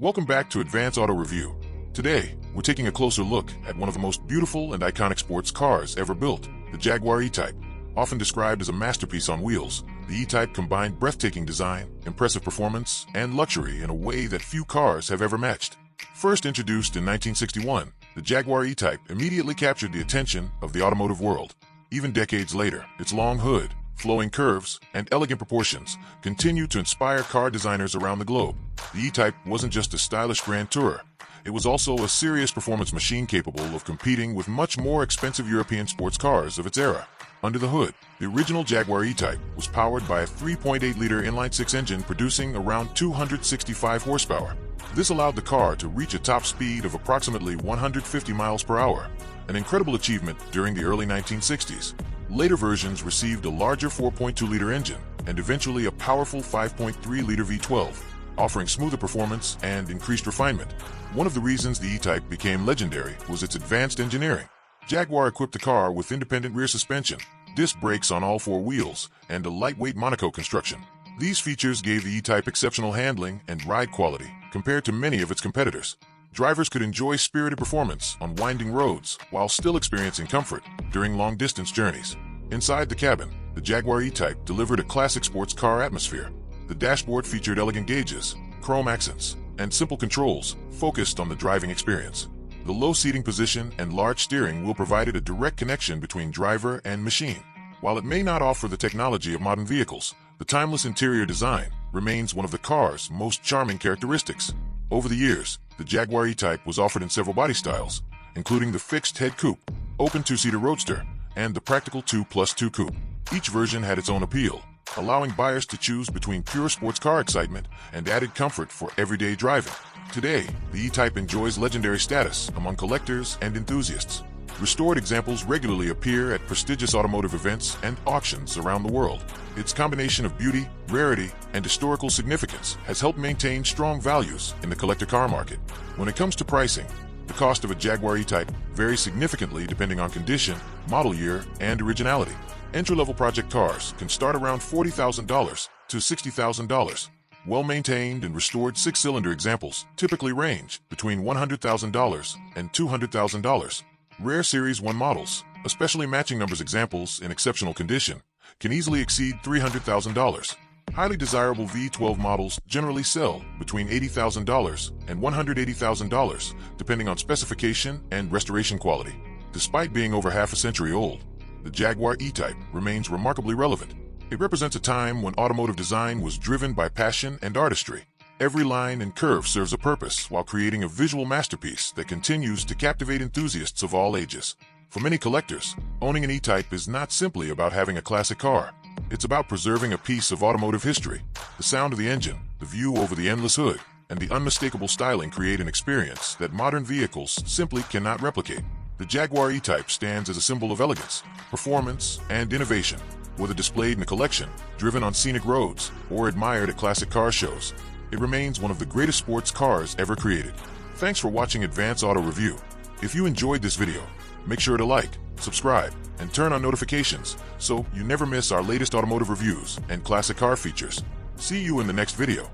Welcome back to Advanced Auto Review. Today, we're taking a closer look at one of the most beautiful and iconic sports cars ever built, the Jaguar E-Type. Often described as a masterpiece on wheels, the E-Type combined breathtaking design, impressive performance, and luxury in a way that few cars have ever matched. First introduced in 1961, the Jaguar E-Type immediately captured the attention of the automotive world. Even decades later, its long hood, flowing curves, and elegant proportions continue to inspire car designers around the globe. The E-Type wasn't just a stylish grand tourer. It was also a serious performance machine capable of competing with much more expensive European sports cars of its era. Under the hood, the original Jaguar E-Type was powered by a 3.8-liter inline-six engine producing around 265 horsepower. This allowed the car to reach a top speed of approximately 150 miles per hour, an incredible achievement during the early 1960s. Later versions received a larger 4.2-liter engine and eventually a powerful 5.3-liter V12, offering smoother performance and increased refinement. One of the reasons the E-Type became legendary was its advanced engineering. Jaguar equipped the car with independent rear suspension, disc brakes on all four wheels, and a lightweight Monaco construction. These features gave the E-Type exceptional handling and ride quality compared to many of its competitors. Drivers could enjoy spirited performance on winding roads while still experiencing comfort during long-distance journeys. Inside the cabin, the Jaguar E-Type delivered a classic sports car atmosphere. The dashboard featured elegant gauges, chrome accents, and simple controls focused on the driving experience. The low seating position and large steering wheel provided a direct connection between driver and machine. While it may not offer the technology of modern vehicles, the timeless interior design remains one of the car's most charming characteristics. Over the years, the Jaguar E-Type was offered in several body styles, including the fixed-head coupe, open two-seater roadster, and the practical 2+2 coupe. Each version had its own appeal, allowing buyers to choose between pure sports car excitement and added comfort for everyday driving. Today, the E-Type enjoys legendary status among collectors and enthusiasts. Restored examples regularly appear at prestigious automotive events and auctions around the world. Its combination of beauty, rarity, and historical significance has helped maintain strong values in the collector car market. When it comes to pricing, the cost of a Jaguar E-Type varies significantly depending on condition, model year, and originality. Entry-level project cars can start around $40,000 to $60,000. Well-maintained and restored six-cylinder examples typically range between $100,000 and $200,000. Rare Series 1 models, especially matching numbers examples in exceptional condition, can easily exceed $300,000. Highly desirable V12 models generally sell between $80,000 and $180,000, depending on specification and restoration quality. Despite being over half a century old, the Jaguar E-Type remains remarkably relevant. It represents a time when automotive design was driven by passion and artistry. Every line and curve serves a purpose while creating a visual masterpiece that continues to captivate enthusiasts of all ages. For many collectors, owning an E-Type is not simply about having a classic car. It's about preserving a piece of automotive history. The sound of the engine, the view over the endless hood, and the unmistakable styling create an experience that modern vehicles simply cannot replicate. The Jaguar E-Type stands as a symbol of elegance, performance, and innovation. Whether displayed in a collection, driven on scenic roads, or admired at classic car shows, it remains one of the greatest sports cars ever created. Thanks for watching Advanced Auto Review. If you enjoyed this video, make sure to like, subscribe, and turn on notifications so you never miss our latest automotive reviews and classic car features. See you in the next video.